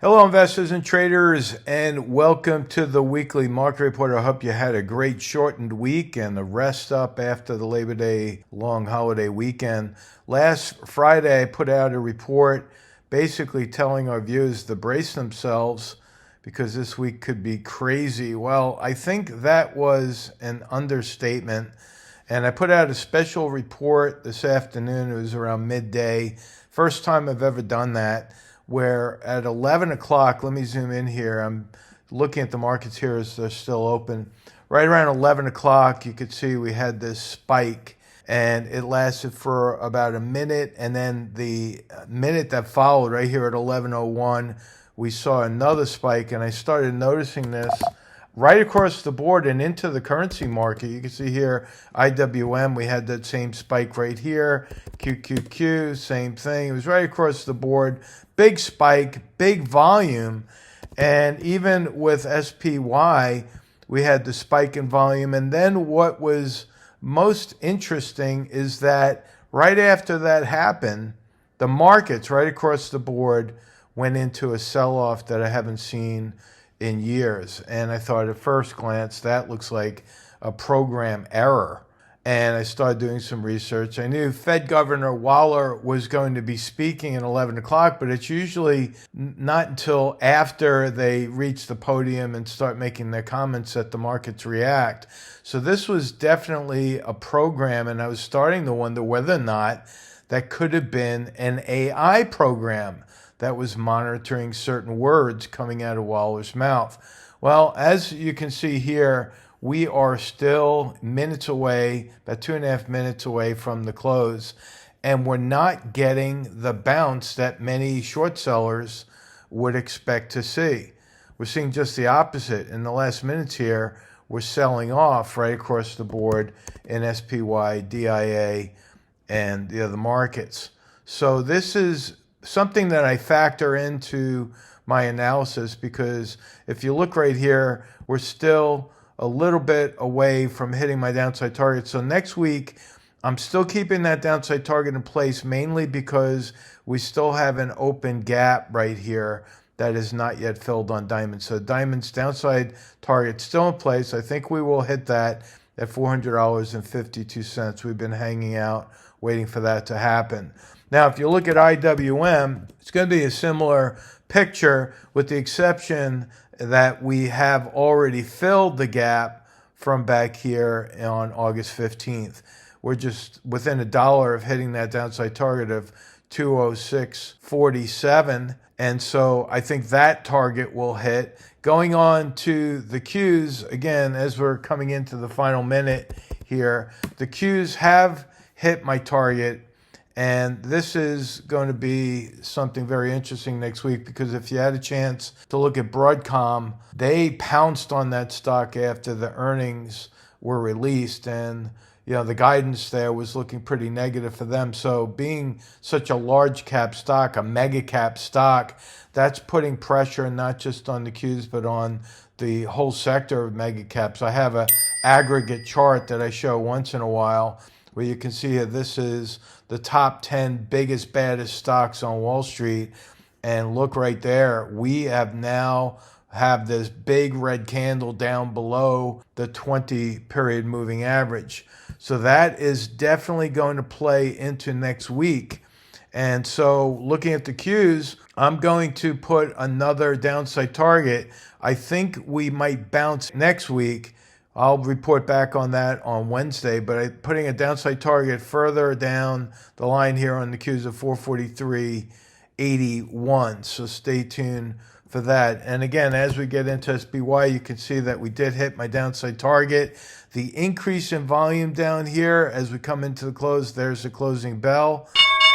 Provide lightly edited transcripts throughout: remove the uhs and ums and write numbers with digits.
Hello, investors and traders, and welcome to the weekly market report. I hope you had a great shortened week and the rest up after the Labor Day long holiday weekend. Last Friday, I put out a report basically telling our viewers to brace themselves because this week could be crazy. Well, I think that was an understatement. And I put out a special report this afternoon. It was around midday. First time I've ever done that, where at 11 o'clock, let me zoom in here. I'm looking at the markets here as they're still open. Right around 11 o'clock, you could see we had this spike, and it lasted for about a minute. And then the minute that followed, right here at 11:01, we saw another spike, and I started noticing this right across the board and into the currency market. You can see here, IWM, we had that same spike right here. QQQ, same thing. It was right across the board. Big spike, big volume. And even with SPY, we had the spike in volume. And then what was most interesting is that right after that happened, the markets right across the board went into a sell-off that I haven't seen in years. And I thought at first glance, that looks like a program error. And I started doing some research. I knew Fed Governor Waller was going to be speaking at 11 o'clock, but it's usually not until after they reach the podium and start making their comments that the markets react. So this was definitely a program, and I was starting to wonder whether or not that could have been an AI program that was monitoring certain words coming out of Waller's mouth. Well, as you can see here, we are still minutes away, about 2.5 minutes away from the close, and we're not getting the bounce that many short sellers would expect to see. We're seeing just the opposite. In the last minutes here, we're selling off right across the board in SPY, DIA, and the other markets. So this is something that I factor into my analysis, because if you look right here, we're still a little bit away from hitting my downside target. So next week, I'm still keeping that downside target in place, mainly because we still have an open gap right here that is not yet filled on Diamond. So Diamond's downside target still in place. I think we will hit that at $400.52. We've been hanging out waiting for that to happen. Now, if you look at IWM, it's going to be a similar picture, with the exception that we have already filled the gap from back here on August 15th. We're just within $1 of hitting that downside target of 206.47. And so I think that target will hit. Going on to the Qs, again, as we're coming into the final minute here, the Qs have hit my target. And this is going to be something very interesting next week, because if you had a chance to look at Broadcom, they pounced on that stock after the earnings were released, and the guidance there was looking pretty negative for them. So being such a large cap stock, a mega cap stock, that's putting pressure not just on the Qs but on the whole sector of mega caps. I have an aggregate chart that I show once in a while, where you can see here, this is the top 10 biggest, baddest stocks on Wall Street. And look right there, we have now have this big red candle down below the 20-period moving average. So that is definitely going to play into next week. And so looking at the Qs, I'm going to put another downside target. I think we might bounce next week. I'll report back on that on Wednesday, but I'm putting a downside target further down the line here on the Qs of 443.81. So stay tuned for that. And again, as we get into SPY, you can see that we did hit my downside target. The increase in volume down here as we come into the close, there's the closing bell.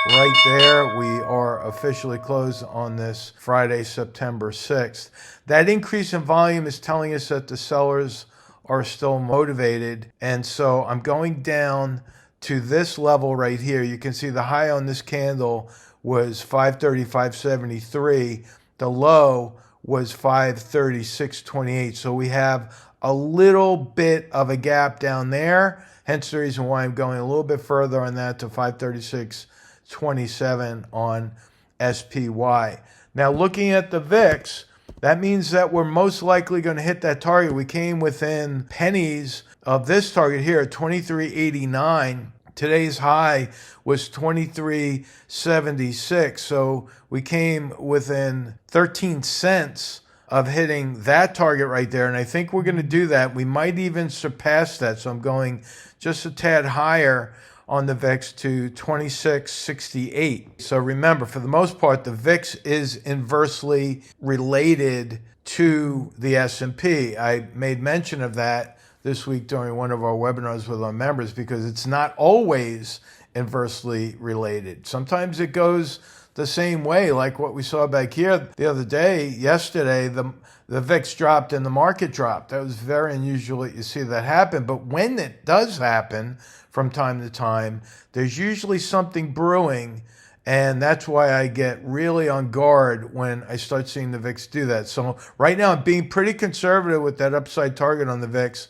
Right there, we are officially closed on this Friday, September 6th. That increase in volume is telling us that the sellers are still motivated. And so I'm going down to this level right here. You can see the high on this candle was 535.73. The low was 536.28. So we have a little bit of a gap down there. Hence the reason why I'm going a little bit further on that to 536.27 on SPY. Now, looking at the VIX, that means that we're most likely going to hit that target. We came within pennies of this target here at 23.89. Today's high was 23.76. So we came within 13 cents of hitting that target right there. And I think we're going to do that. We might even surpass that. So I'm going just a tad higher on the VIX to 26.68. So remember, for the most part, the VIX is inversely related to the S&P. I made mention of that this week during one of our webinars with our members because it's not always inversely related. Sometimes it goes the same way, like what we saw back here the other day. Yesterday, the VIX dropped and the market dropped. That was very unusual that you see that happen. But when it does happen from time to time, there's usually something brewing. And that's why I get really on guard when I start seeing the VIX do that. So right now I'm being pretty conservative with that upside target on the VIX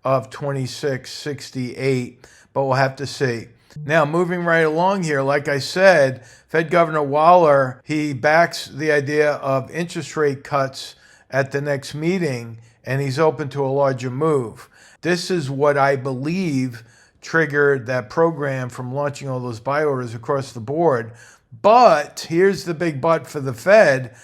of 26.68, but we'll have to see. Now, moving right along here, like I said, Fed Governor Waller, he backs the idea of interest rate cuts at the next meeting, and he's open to a larger move. This is what I believe triggered that program from launching all those buy orders across the board. But here's the big but for the Fed.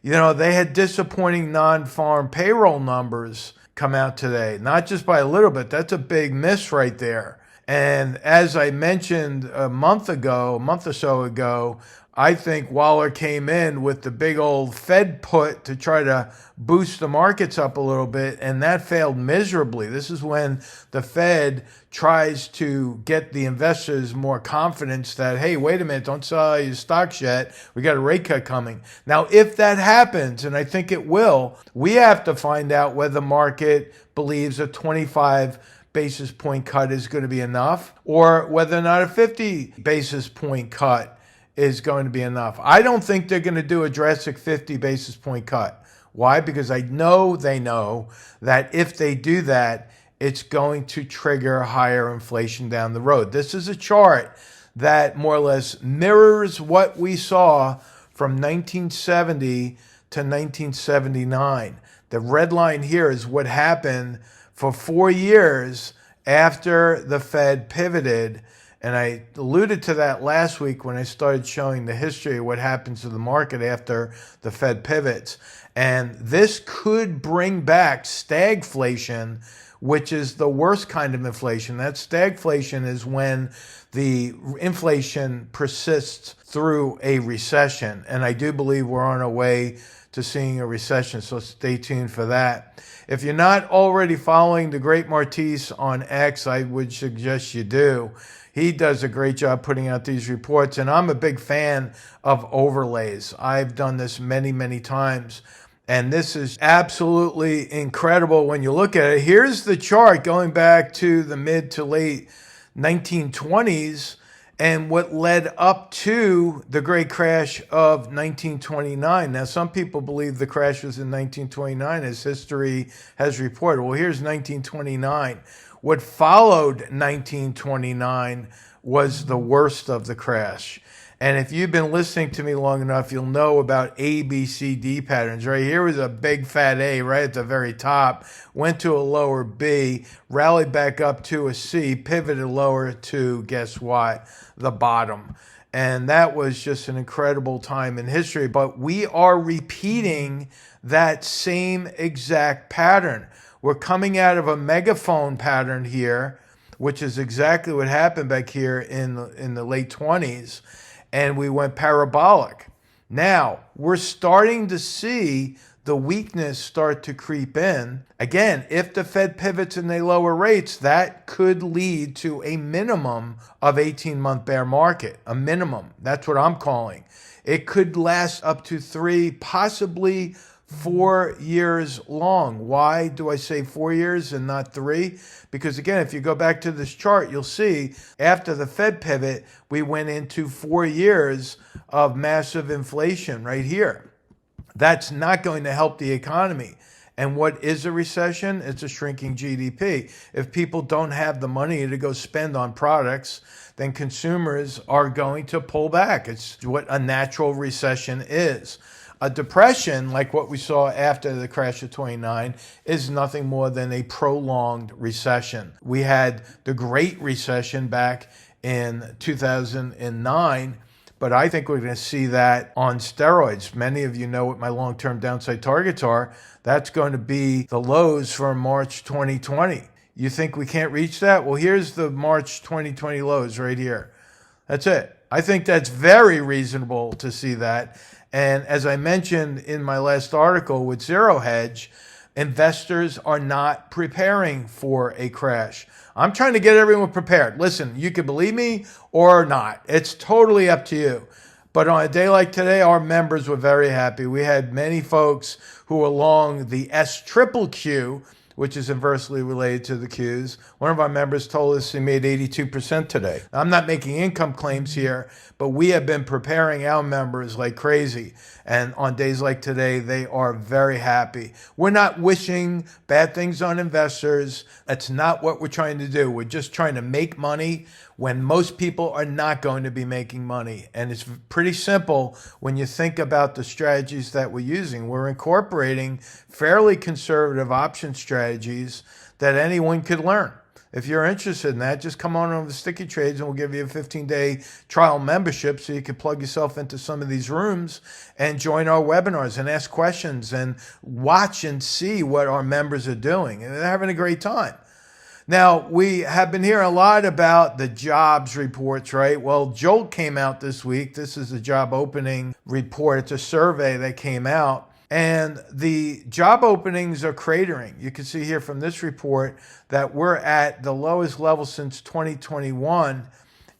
You know, they had disappointing non-farm payroll numbers come out today, not just by a little bit. That's a big miss right there. And as I mentioned a month or so ago, I think Waller came in with the big old Fed put to try to boost the markets up a little bit, and that failed miserably. This is when the Fed tries to get the investors more confidence that, hey, wait a minute, don't sell your stocks yet. We got a rate cut coming. Now, if that happens, and I think it will, we have to find out whether the market believes a 25 basis point cut is going to be enough, or whether or not a 50 basis point cut is going to be enough. I don't think they're going to do a drastic 50 basis point cut. Why? Because I know they know that if they do that, it's going to trigger higher inflation down the road. This is a chart that more or less mirrors what we saw from 1970 to 1979. The red line here is what happened for 4 years after the Fed pivoted. And I alluded to that last week when I started showing the history of what happens to the market after the Fed pivots. And this could bring back stagflation, which is the worst kind of inflation. That stagflation is when the inflation persists through a recession. And I do believe we're on our way to seeing a recession, so stay tuned for that. If you're not already following the great Martise on X, I would suggest you do. He does a great job putting out these reports, and I'm a big fan of overlays. I've done this many, many times, and this is absolutely incredible when you look at it. Here's the chart going back to the mid to late 1920s and what led up to the great crash of 1929. Now, some people believe the crash was in 1929, as history has reported. Well, here's 1929. What followed 1929 was the worst of the crash. And if you've been listening to me long enough, you'll know about A, B, C, D patterns. Right here was a big fat A right at the very top, went to a lower B, rallied back up to a C, pivoted lower to, guess what, the bottom. And that was just an incredible time in history. But we are repeating that same exact pattern. We're coming out of a megaphone pattern here, which is exactly what happened back here in the late 20s, and we went parabolic. Now, we're starting to see the weakness start to creep in. Again, if the Fed pivots and they lower rates, that could lead to a minimum of 18-month bear market, a minimum. That's what I'm calling. It could last up to 3, possibly 4 years long. Why do I say 4 years and not 3? Because again, if you go back to this chart, you'll see after the Fed pivot, we went into 4 years of massive inflation right here. That's not going to help the economy. And what is a recession? It's a shrinking GDP. If people don't have the money to go spend on products, then consumers are going to pull back. It's what a natural recession is. A depression, like what we saw after the crash of 29, is nothing more than a prolonged recession. We had the Great Recession back in 2009, but I think we're going to see that on steroids. Many of you know what my long-term downside targets are. That's going to be the lows for March 2020. You think we can't reach that? Well, here's the March 2020 lows right here. That's it. I think that's very reasonable to see that. And as I mentioned in my last article with ZeroHedge, investors are not preparing for a crash. I'm trying to get everyone prepared. Listen, you can believe me or not. It's totally up to you. But on a day like today, our members were very happy. We had many folks who were along the SQQQ, which is inversely related to the Qs. One of our members told us he made 82% today. I'm not making income claims here, but we have been preparing our members like crazy. And on days like today, they are very happy. We're not wishing bad things on investors. That's not what we're trying to do. We're just trying to make money when most people are not going to be making money. And it's pretty simple when you think about the strategies that we're using. We're incorporating fairly conservative option strategies that anyone could learn. If you're interested in that, just come on over to StickyTrades and we'll give you a 15-day trial membership so you can plug yourself into some of these rooms and join our webinars and ask questions and watch and see what our members are doing. And they're having a great time. Now, we have been hearing a lot about the jobs reports, right? Well, Jolt came out this week. This is a job opening report. It's a survey that came out. And the job openings are cratering. You can see here from this report that we're at the lowest level since 2021,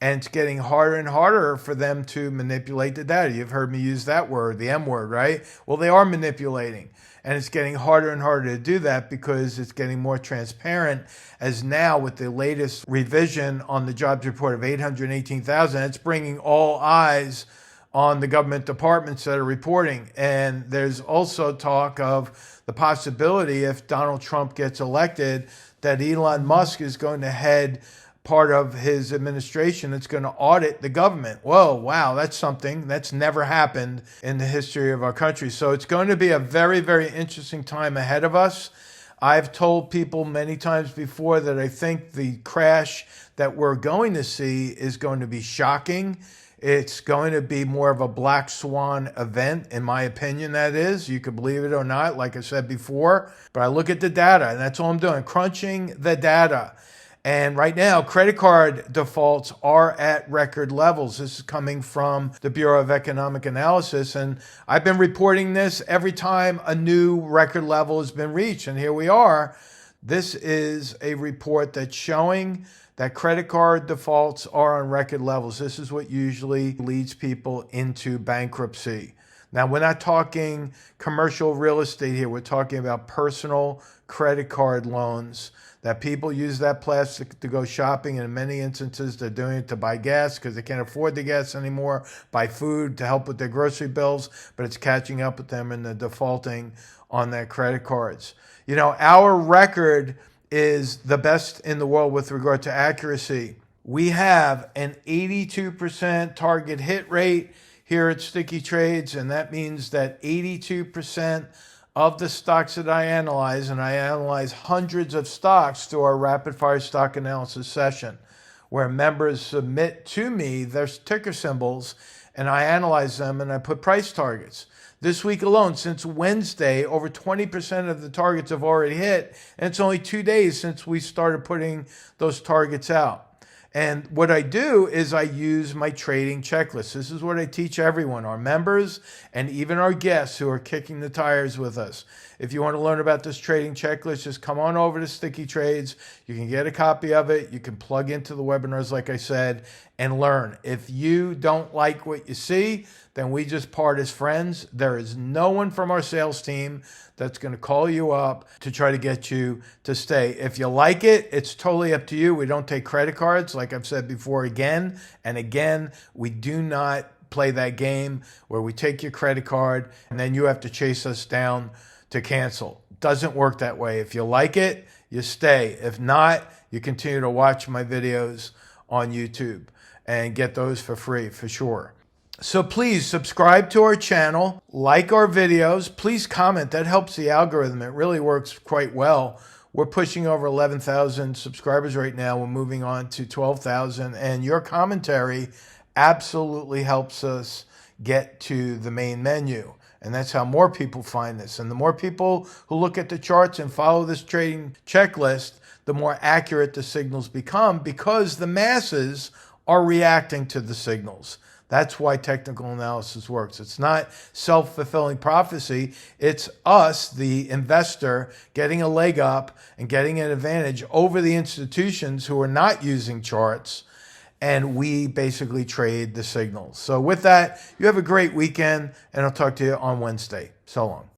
and it's getting harder and harder for them to manipulate the data. You've heard me use that word, the M word, right? Well, they are manipulating, and it's getting harder and harder to do that because it's getting more transparent, as now with the latest revision on the jobs report of 818,000, it's bringing all eyes on the government departments that are reporting. And there's also talk of the possibility, if Donald Trump gets elected, that Elon Musk is going to head part of his administration that's going to audit the government. Whoa, wow, that's something that's never happened in the history of our country. So it's going to be a very, very interesting time ahead of us. I've told people many times before that I think the crash that we're going to see is going to be shocking. It's going to be more of a black swan event, in my opinion, that is. You can believe it or not, like I said before. But I look at the data, and that's all I'm doing, crunching the data. And right now, credit card defaults are at record levels. This is coming from the Bureau of Economic Analysis. And I've been reporting this every time a new record level has been reached. And here we are. This is a report that's showing that credit card defaults are on record levels. This is what usually leads people into bankruptcy. Now, we're not talking commercial real estate here. We're talking about personal credit card loans that people use that plastic to go shopping. And in many instances, they're doing it to buy gas because they can't afford the gas anymore, buy food to help with their grocery bills, but it's catching up with them and they're defaulting on their credit cards. You know, our record is the best in the world with regard to accuracy. We have an 82% target hit rate here at StickyTrades, and that means that 82% of the stocks that I analyze, and I analyze hundreds of stocks through our rapid fire stock analysis session, where members submit to me their ticker symbols, and I analyze them and I put price targets. This week alone, since Wednesday, over 20% of the targets have already hit, and it's only 2 days since we started putting those targets out. And what I do is I use my trading checklist. This is what I teach everyone, our members and even our guests who are kicking the tires with us. If you want to learn about this trading checklist, just come on over to StickyTrades. You can get a copy of it. You can plug into the webinars, like I said, and learn. If you don't like what you see, then we just part as friends. There is no one from our sales team that's going to call you up to try to get you to stay. If you like it, it's totally up to you. We don't take credit cards, like I've said before again and again. We do not play that game where we take your credit card and then you have to chase us down to cancel. Doesn't work that way. If you like it, you stay. If not, you continue to watch my videos on YouTube and get those for free, for sure. So please subscribe to our channel, like our videos, please comment. That helps the algorithm. It really works quite well. We're pushing over 11,000 subscribers right now. We're moving on to 12,000, and your commentary absolutely helps us get to the main menu. And that's how more people find this. And the more people who look at the charts and follow this trading checklist, the more accurate the signals become, because the masses are reacting to the signals. That's why technical analysis works. It's not self-fulfilling prophecy. It's us, the investor, getting a leg up and getting an advantage over the institutions who are not using charts, and we basically trade the signals. So with that, you have a great weekend, and I'll talk to you on Wednesday. So long.